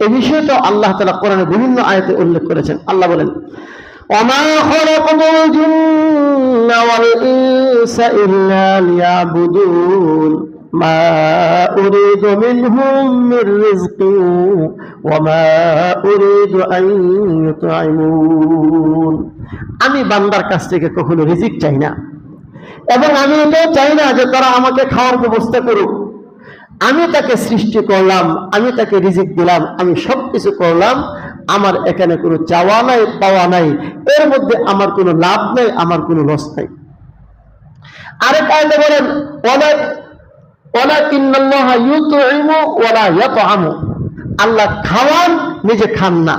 Speaker 1: এই বিষয়টা আল্লাহ তাআলা কোরআনে বিভিন্ন আয়াতে উল্লেখ করেছেন। আল্লাহ বলেন, ওমা খালাকাতুল জিন্না ওয়াল ইনসা ইল্লা লিয়াবুদুন মা উরিদু মিনহুম মির রিজকিন ওয়া মা উরিদু আন ইউতঈমুন। আমি বান্দার কাছ থেকে কখনো রিজিক চাই না, এবং আমি এটাও চাই না যে তারা আমাকে খাওয়ার ব্যবস্থা করুক। আমি তাকে সৃষ্টি করলাম, আমি তাকে রিজিক দিলাম, আমি সবকিছু করলাম, আমার এখানে কোনো চাওয়া নাই, পাওয়া নাই, এর মধ্যে আমার কোনো লাভ নাই, আমার কোনো লস নাই। আরেক আয়াতে বলেন, ওয়ালাকিন্নাল্লাহা ইউতঈমু ওয়ালা ইয়াতআমু। আল্লাহ খাওয়ান, নিজে খান না।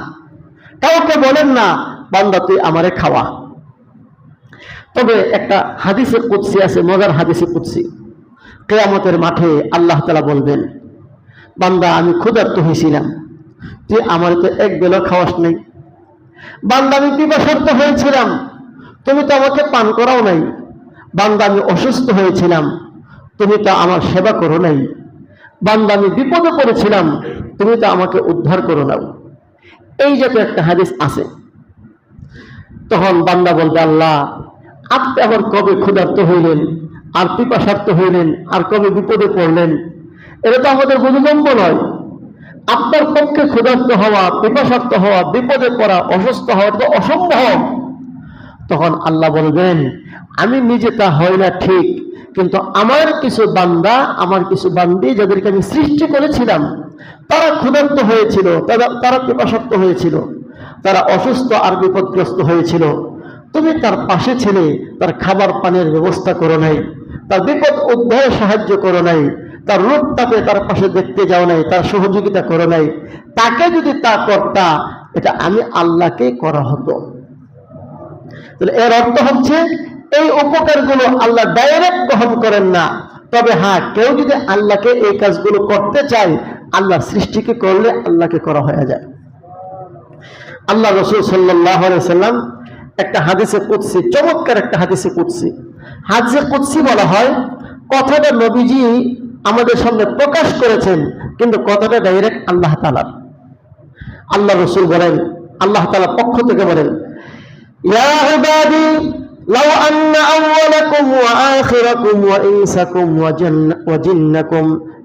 Speaker 1: কাউকে বলেন না বান্দা তুই আমারে খাওয়া। তবে একটা হাদিসে কুদসি আছে, মজার হাদিসে কুদসি। কিয়ামতের মাঠে আল্লাহ তাআলা বলবেন, বান্দা আমি ক্ষুধার্ত হয়েছিলাম, তুই আমার তো এক বেলা খাওয়াস নাই। বান্দা আমি পিপাসার্ত হয়েছিলাম, তুমি তো আমাকে পান করাও নাই। বান্দা আমি অসুস্থ হয়েছিলাম, তুমি তো আমার সেবা করো নাই। বান্দা আমি বিপদে পড়েছিলাম, তুমি তো আমাকে উদ্ধার করো নাও। এই যে একটা হাদিস আছে। তখন বান্দা বলবে, আল্লাহ আপনি আবার কবে ক্ষুধার্ত হইলেন, আর পিপাসার্ত হইলেন, আর কবে বিপদে পড়লেন? এটা তো আমাদের বোধগম্য নয়। আপনার পক্ষে ক্ষুধার্ত হওয়া, পিপাসার্ত হওয়া, বিপদে পড়া, অসুস্থ হওয়া তো অসম্ভব। তখন আল্লাহ বলবেন, আমি নিজে তা হয় না ঠিক, কিন্তু আমার কিছু বান্দা, আমার কিছু বান্দি যাদেরকে আমি সৃষ্টি করেছিলাম, তারা ক্ষুধার্ত হয়েছিল, তারা পিপাসার্ত হয়েছিল, তারা অসুস্থ আর বিপদগ্রস্ত হয়েছিল। তুমি তার পাশে ছিলে, তার খাবার পানির ব্যবস্থা করো নাই, তার বিপদ উদ্ধারে সাহায্য করো নাই, তার রূপ তাপে তার পাশে দেখতে যাও নাই, তার সহযোগিতা করো নাই। তাকে যদি তা করতা, এটা আমি আল্লাহকে করা হতো। তাহলে এর অর্থ হচ্ছে এই উপকারগুলো আল্লাহ ডাইরেক্ট গ্রহণ করেন না। তবে হ্যাঁ, কেউ যদি আল্লাহকে এই কাজগুলো করতে চায়, আল্লাহ সৃষ্টিকে করলে আল্লাহকে করা হয়ে যায়। আল্লাহ রাসূল সাল্লাল্লাহু আলাইহি সাল্লাম একটা হাদিসে কুদসি, চমৎকার একটা হাদিসে কুদসি, হাদিসে কুদসি বলা হয়, কথাটা নবীজি আমাদের সামনে প্রকাশ করেছেন, কিন্তু কথাটা ডাইরেক্ট আল্লাহ তাআলার। আল্লাহ রাসূল বলেন, আল্লাহ তাআলার পক্ষ থেকে বলেন, ইয়া ইবাদি লাউ আন্না আউওয়ালাকুম ওয়া আখিরাকুম ওয়া ইনসাকুম ওয়া জিন্নাকুম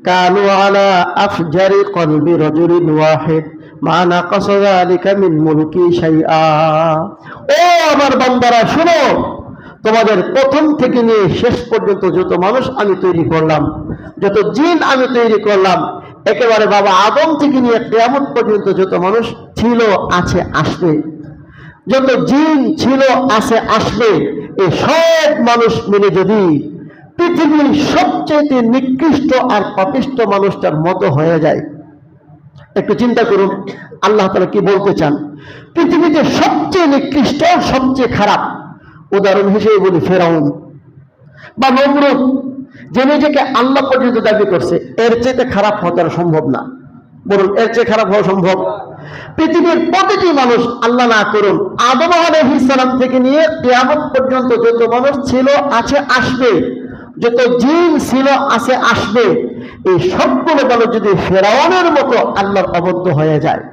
Speaker 1: কানু আলা আফজারি কলবি রাজুলিন ওয়াহিদ মা নাকাসা যালিকা মিন মুলকি শাইআ। ও আমার বান্দারা শুনো, তোমাদের প্রথম থেকে নিয়ে শেষ পর্যন্ত যত মানুষ আমি তৈরি করলাম, যত জিন আমি তৈরি করলাম, একেবারে বাবা আদম থেকে নিয়ে কিয়ামত পর্যন্ত যত মানুষ ছিল, আছে, আসবে, যত জিন ছিল, আছে, আসবে, এই সব মানুষ মিলে যদি পৃথিবীর সবচেয়ে নিকৃষ্ট আর পাপিষ্ঠ মানুষটার মতো হয়ে যায়, একটু চিন্তা করুন আল্লাহ তাআলা কি বলতে চান। পৃথিবীতে সবচেয়ে নিকৃষ্ট, সবচেয়ে খারাপ, উদাহরণ হিসেবে বলি ফেরাউন বা নমরুদ, যে নিজেকে আল্লাহ পর্যন্ত দাবি করছে, এর চেয়ে খারাপ হওয়া সম্ভব না। বলুন, এর চেয়ে খারাপ হওয়া সম্ভব? পৃথিবীর প্রতিটি মানুষ, আল্লাহ না করুন, আদম আলাইহিস সালাম থেকে নিয়ে কিয়ামত পর্যন্ত যত মানুষ ছিল, আছে, আসবে, যত জিন ছিল, আছে, আসবে, এই সবগুলো মানুষ যদি ফেরাউনের মতো আল্লাহর অবদ্ধ হয়ে যায়,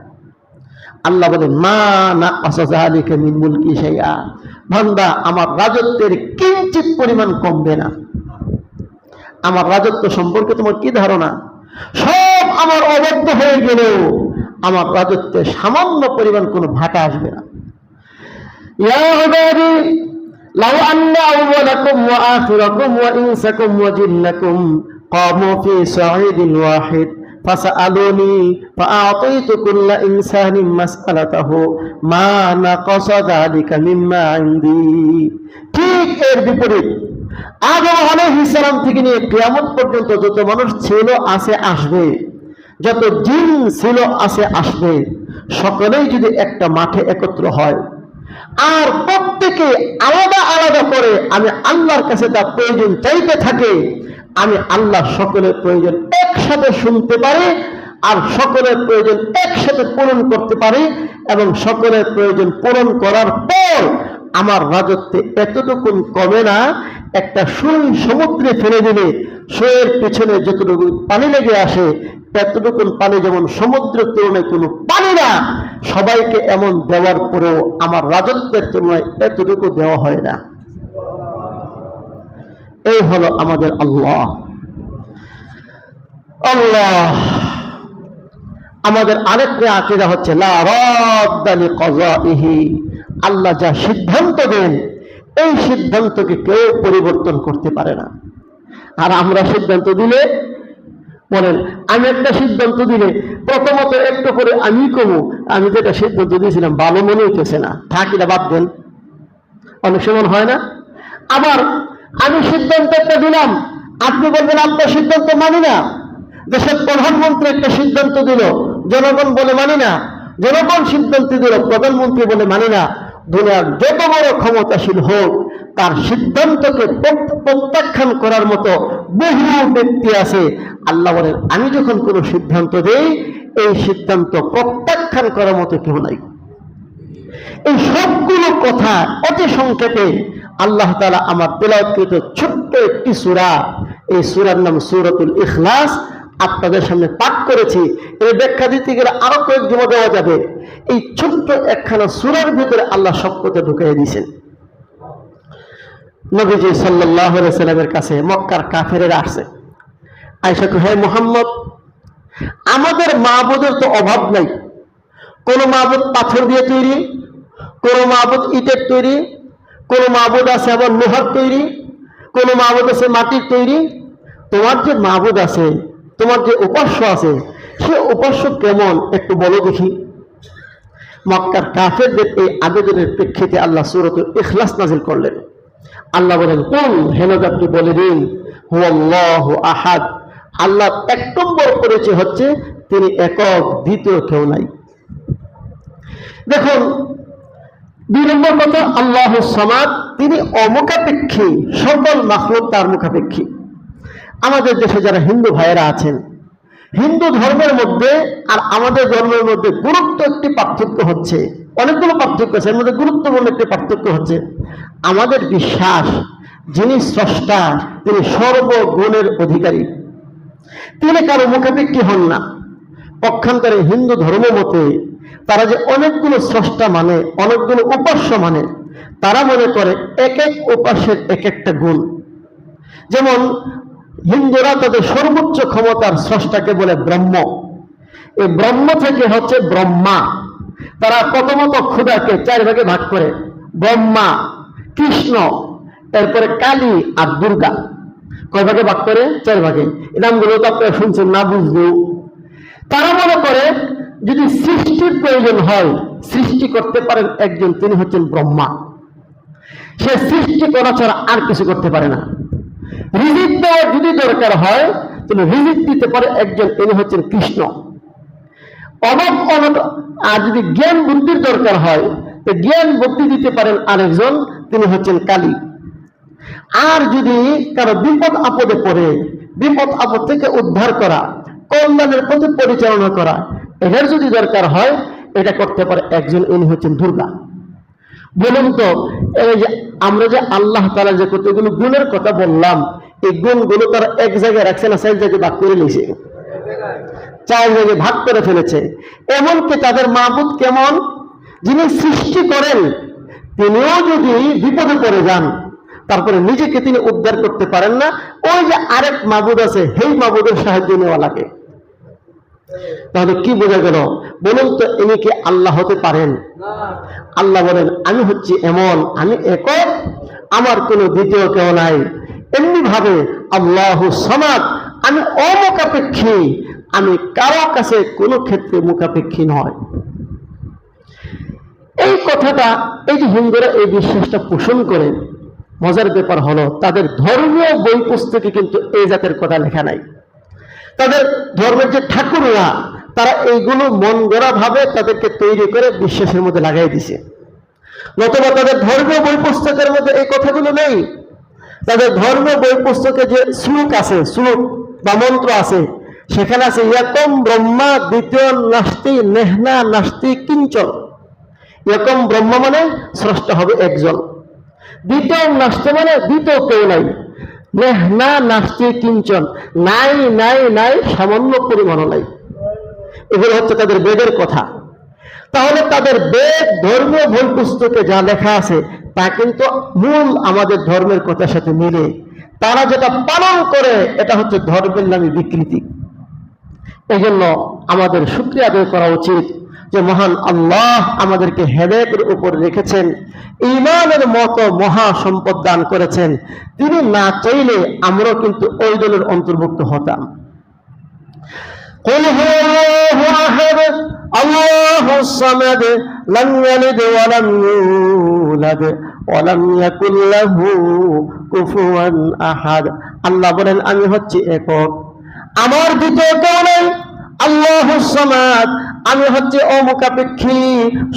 Speaker 1: আল্লাহ বলেন, মা নাকাসা যালিকা মিন মুলকি শাইআ, বান্দা আমার রাজত্বের কিঞ্চিত পরিমাণ কমবে না। আমার রাজত্ব সম্পর্কে তোমার কি ধারণা? সব আমার অবদ্ধ হয়ে গেলেও আমার রাজত্বে সামান্য পরিমাণ কোনো ভাটা আসবে না। ইয়া ইবাদি লাউ আন্না আউওয়ালাকুম ওয়া আখিরাকুম ওয়া ইনসাকুম ওয়া জিন্নাকুম কামু ফি সাঈদিন ওয়াহিদ ফাসআলুনি ফাআতাইতু কুল্লা ইনসানিন মাসআলাতাহু মা নাকাসা যালিকা মিম্মা ইনদি। ঠিক এর বিপরীত, আদম আলাইহিস সালাম থেকে নিয়ে কিয়ামত পর্যন্ত যত মানুষ ছিল, আছে, আসবে, যত জিন ছিল, আছে, আসবে, সকলেই যদি একটা মাঠে একত্র হয় আর প্রত্যেকে আলাদা আলাদা করে আমি আল্লাহর কাছে তার প্রয়োজন চাইতে থাকে, আমি আল্লাহ সকলের প্রয়োজন একসাথে শুনতে পারি, আর সকলের প্রয়োজন একসাথে পূরণ করতে পারি, এবং সকলের প্রয়োজন পূরণ করার পর আমার রাজত্বে এতটুকু কমে না, একটা সুই সমুদ্রে ফেলে দিলে সুয়ের পিছনে যতটুকু পানি লেগে আসে, এতটুকু পানি যেমন সমুদ্রের তুলনায় কোনো পানি না, সবাইকে এমন দেওয়ার পরেও আমার রাজত্বের তুলনায় এতটুকু দেওয়া হয় না। এই হলো আমাদের আল্লাহ। আল্লাহ আমাদের আরেকটা আকীদা হচ্ছে লা রাদ্দা লিকাযাইহি, আল্লাহ যা সিদ্ধান্ত দেন এই সিদ্ধান্তকে কেউ পরিবর্তন করতে পারে না। আর আমরা সিদ্ধান্ত দিলে, বলেন, আমি একটা সিদ্ধান্ত দিলে প্রথমত একটু করে আমি কমু, আমি যেটা সিদ্ধান্ত দিয়েছিলাম ভালো মনে হইতেছে না, থাকিটা বাদ দেন, অনেক সময় হয় না? আবার আমি সিদ্ধান্ত একটা দিলাম, আপনি বলবেন আপনার সিদ্ধান্ত মানি না। দেশের প্রধানমন্ত্রী একটা সিদ্ধান্ত দিল, জনগণ বলে মানি না। জনগণ সিদ্ধান্ত দিল, প্রধানমন্ত্রী বলে মানি না। দুনিয়ার যত বড় ক্ষমতাশীল হোক, তার সিদ্ধান্তকে প্রত্যাখ্যান করার মতো বহু ব্যক্তি আছে। আল্লাহ বলেন, আমি যখন কোনো সিদ্ধান্ত দেই, এই সিদ্ধান্ত প্রত্যাখ্যান করার মতো কেউ নাই। এই সবগুলো কথা অতি সংক্ষেপে আল্লাহ তাআলা আমার তেলাওয়াতকৃত ছোট্ট একটি সূরা, এই সূরার নাম সূরাতুল ইখলাস, আপনাদের সামনে পাঠ করেছি। এর ব্যাখ্যা দিতে গেলে আরো কয়েক জমা দেওয়া যাবে। এই ছোট্ট একখানা সূরার ভিতরে আল্লাহ সব কথা ঢুকিয়ে দিয়েছেন। নবীজি সাল্লাল্লাহু আলাইহি সাল্লামের কাছে মক্কার কাফেরেরা আসছে, আয়েশা কয়, হে মুহাম্মদ, আমাদের মাবুদের তো অভাব নাই। কোন মাবুদ পাথর দিয়ে তৈরি, কোন মাবুদ ইটের তৈরি, কোন মাবুদ আছে আবার লোহার তৈরি, কোন মাবুদ আছে মাটির তৈরি। তোমার যে মাবুদ আছে, তোমার যে উপাস্য আছে, সে উপাস্য কেমন একটু বলো দেখি। মক্কার কাফেরদের এই আবেদনের প্রেক্ষিতে আল্লাহ সূরাতুল ইখলাস নাযিল করলেন। আল্লাহ বলেন, কুল, হে নবী আপনি বলে দিন, হুয়াল্লাহু আহাদ, আল্লাহ এক নম্বর পরিচয় হচ্ছে তিনি একক, দ্বিতীয় কেউ নাই। দেখুন, দুই নম্বর কথা, আল্লাহু সামাদ, তিনি অমুখাপেক্ষী, সকল মাখলুক তার মুখাপেক্ষী। আমাদের দেশে যারা হিন্দু ভাইয়েরা আছেন, হিন্দু ধর্মের মধ্যে আর আমাদের ধর্মের মধ্যে গুরুত্ব একটি পার্থক্য হচ্ছে, অনেকগুলো পার্থক্য আছে, এর মধ্যে গুরুত্বপূর্ণ একটি পার্থক্য হচ্ছে আমাদের বিশ্বাস যিনি স্রষ্টা তিনি সর্বগুণের অধিকারী, তিনি কারো মুখাপেক্ষী হন না। পক্ষান্তরে হিন্দু ধর্ম মতে তারা যে অনেকগুলো স্রষ্টা মানে, অনেকগুলো উপাস্য মানে, তারা মনে করে এক এক উপাস্যের এক একটা গুণ। যেমন হিন্দুরা তাদের সর্বোচ্চ ক্ষমতার স্রষ্টাকে বলে ব্রহ্ম। এই ব্রহ্ম থেকে হচ্ছে ব্রহ্মা। তারা প্রথমত ক্ষুধাকে 4 ভাগে ভাগ করে, ব্রহ্মা, কৃষ্ণ, এরপরে কালী আর দুর্গা। কয় ভাগে ভাগ করে? 4 ভাগে। এই নামগুলো তো আপনারা শুনছেন, না বুঝলেও। তারা মনে করে যদি সৃষ্টির প্রয়োজন হয়, সৃষ্টি করতে পারেন একজন, তিনি হচ্ছেন ব্রহ্মা। সে সৃষ্টি করা ছাড়া আর কিছু করতে পারে না। রিজিক দেওয়ার যদি দরকার হয়, তিনি রিজিক দিতে পারে একজন, তিনি হচ্ছেন কৃষ্ণ। অভাব আর যদি জ্ঞান বুদ্ধির দরকার হয়, তো জ্ঞান বুদ্ধি দিতে পারেন আরেকজন, তিনি হচ্ছেন কালী। আর যদি কারো বিপদ আপদে পড়ে, বিপদ আপদ থেকে উদ্ধার করা, কল্যাণের পথে পরিচালনা করা, এটার যদি দরকার হয়, এটা করতে পারে একজন, ইনি হচ্ছেন দুর্গা। বলুন তো, এই যে আমরা যে আল্লাহ তাআলা যে কতগুলো গুণের কথা বললাম, এই গুণগুলো তারা এক জায়গায় রাখছে না 4 জায়গায় ভাগ করে নিয়েছে, 4 জায়গায় ভাগ করে ফেলেছে। এমনকি তাদের মাবুদ কেমন, যিনি সৃষ্টি করেন, তিনিও যদি বিপদে পড়ে যান, তারপরে নিজেকে তিনি উদ্ধার করতে পারেন না, ওই যে আরেক মাবুদ আছে, সেই মাবুদের সাহায্য নেওয়া লাগে। তাহলে কি বোঝা গেল? বলুন তো, ইনি কি আল্লাহ হতে পারেন? আল্লাহ বলেন, আমি হচ্ছি এমন, আমি একক, আমার কোনো দ্বিতীয় কেউ নাই। এমনি ভাবে আল্লাহু সামাদ, আমি অমুখাপেক্ষী, আমি কারো কাছে কোনো ক্ষেত্রে মুখাপেক্ষী নয়। এই কথাটা, এই যে হিন্দুরা এই বিশ্বাসটা পোষণ করে, মজার ব্যাপার হলো তাদের ধর্মীয় বই পুস্তকে কিন্তু এই জাতের কথা লেখা নাই। তাদের ধর্মের যে ঠাকুররা, তারা এইগুলো মন গড়া ভাবে তাদেরকে তৈরি করে বিশ্বাসের মধ্যে লাগাই দিছে। নতুবা তাদের ধর্মীয় বই পুস্তকের মধ্যে এই কথাগুলো নেই। তাদের ধর্মীয় বই পুস্তকে যে শ্লোক আছে, শ্লোক বা মন্ত্র আছে, সেখানে আছে ইয়াকম ব্রহ্মা দ্বিতীয় নাস্তি নেহনা নাস্তি কিঞ্চন। ইয়াকম ব্রহ্মা মানে স্রষ্টা হবে একজন, দ্বিতীয় নাস্তি মানে দ্বিতীয় কেউ নাই, নেহনা নাস্তি কিঞ্চন, নাই নাই নাই, সামান্য পরিমাণও নাই। এগুলো হচ্ছে তাদের বেদের কথা। তাহলে তাদের বেদ, ধর্মীয় বই পুস্তকে যা লেখা আছে, তা কিন্তু মূল আমাদের ধর্মের কথার সাথে মিলে। তারা যেটা পালন করে, এটা হচ্ছে ধর্মের নামে বিকৃতি। এই জন্য আমাদের শুকরিয়া আদায় করা উচিত যে মহান আল্লাহ আমাদেরকে হেদায়েতের উপর রেখেছেন, ঈমানের মতো মহা সম্পদ দান করেছেন। তিনি না চাইলে আমরা কিন্তু ওই দলের অন্তর্ভুক্ত হতাম। قل هو الله أحد الله الصمد لم يلد ولم يولد ولم يكن له كفوا أحد। আল্লাহ বলেন, আমি হচ্ছি একক, আমার দ্বিতীয় কেউ নেই। আল্লাহুস সামাদ, আমি হচ্ছে অমুখাপেক্ষী,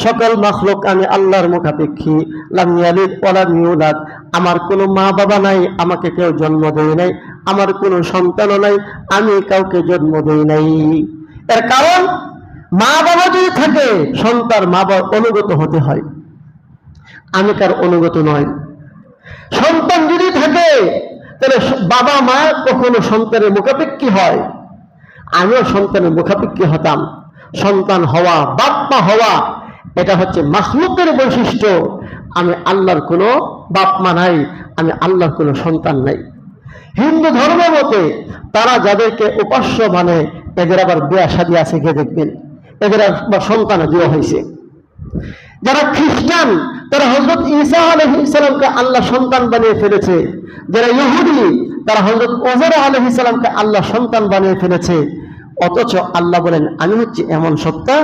Speaker 1: সকল মাখলুক আমি আল্লাহর মুখাপেক্ষী। লাম ইয়ালিদ ওয়া লাম ইউলাদ, আমার কোনো মা বাবা নাই, আমাকে কেউ জন্ম দেয় নাই, আমার কোনো সন্তানও নাই, আমি কাউকে জন্ম দেই নাই। এর কারণ, মা বাবা যদি থাকে, সন্তান মা বাবার অনুগত হতে হয়, আমি কার অনুগত নয়। সন্তান যদি থাকে, তাহলে বাবা মা কখনো সন্তানের মুখাপেক্ষী হয়। আমিও সন্তানের মুখাপেক্ষী হতাম। সন্তান হওয়া, বাপ মা হওয়া, এটা হচ্ছে মাখলুকের বৈশিষ্ট্য। আমি আল্লাহর কোনো বাপ মা নাই, আমি আল্লাহর কোনো সন্তান নাই। হিন্দু ধর্ম মতে তারা যাদেরকে উপাস্য মানে এদের আবার বিয়া শাদী আছে, গিয়ে দেখবেন এদের আবার সন্তান দেওয়া হয়েছে। যারা খ্রিস্টান তারা হযরত ঈসা আলাইহিস সালামকে আল্লাহ সন্তান বানিয়ে ফেলেছে। যারা ইহুদি তারা হযরত উযার আলাইহিস সালামকে আল্লাহ সন্তান বানিয়ে ফেলেছে। অথচ আল্লাহ বলেন, আমি হচ্ছে এমন সত্তা,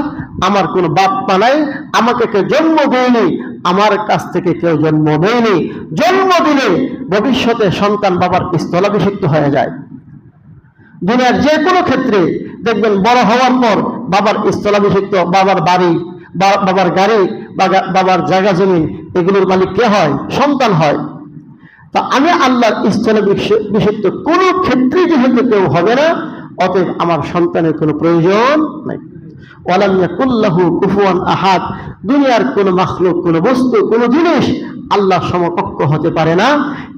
Speaker 1: আমার কোনো বাপ মা নাই, আমাকে কেউ জন্ম দেয়নি, আমার কাছ থেকে কেউ জন্ম নেয়নি। জন্ম দিলে ভবিষ্যতে সন্তান বাবার স্থলাভিষিক্ত হয়ে যায়। দুনিয়ার যে কোনো ক্ষেত্রে দেখবেন বড় হওয়ার পর বাবার স্থলাভিষিক্ত, বাবার বাড়ি, বাবার গাড়ি, বাবার জায়গা জমি, এগুলোর মালিক কে হয়? সন্তান হয়। তা আমি আল্লাহর স্থলাভিষিক্ত কোনো ক্ষেত্রে যেহেতু কেউ হবে না, অতএব আমার সন্তানের কোনো প্রয়োজন নাই। ওয়ালাম ইয়াকুল্লাহু কুফুয়ান আহাদ, দুনিয়ার কোনো মাখলুক, কোনো বস্তু, কোনো জিনিস আল্লাহর সমকক্ষ হতে পারে না।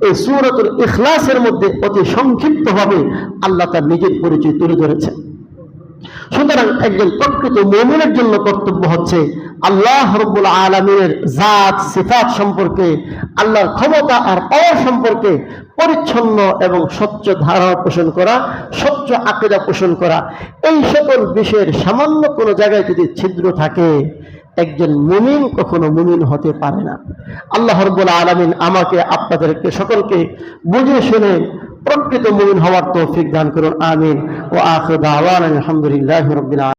Speaker 1: এই সূরাতুল ইখলাসের মধ্যে অতি সংক্ষিপ্তভাবে আল্লাহ তার নিজের পরিচয় তুলে ধরেছেন। সুতরাং একজন প্রকৃত মুমিনের জন্য কর্তব্য হচ্ছে আল্লাহ রাব্বুল আলামিনের জাত সিফাত সম্পর্কে, আল্লাহর ক্ষমতা আর পাওয়ার সম্পর্কে পরিচ্ছন্ন এবং স্বচ্ছ ধারণা পোষণ করা, স্বচ্ছ আকীদা পোষণ করা। এই সকল বিষয়ের সামান্য কোনো জায়গায় যদি ছিদ্র থাকে, একজন মুমিন কখনো মুমিন হতে পারে না। আল্লাহ রাব্বুল আলামিন আমাকে, আপনাদেরকে সকলকে বুঝে শুনে প্রকৃত মুমিন হওয়ার তৌফিক দান করুন। আমিন। ওয়া আখিরু দাওয়ানা আলহামদুলিল্লাহি রাব্বিল আলামিন।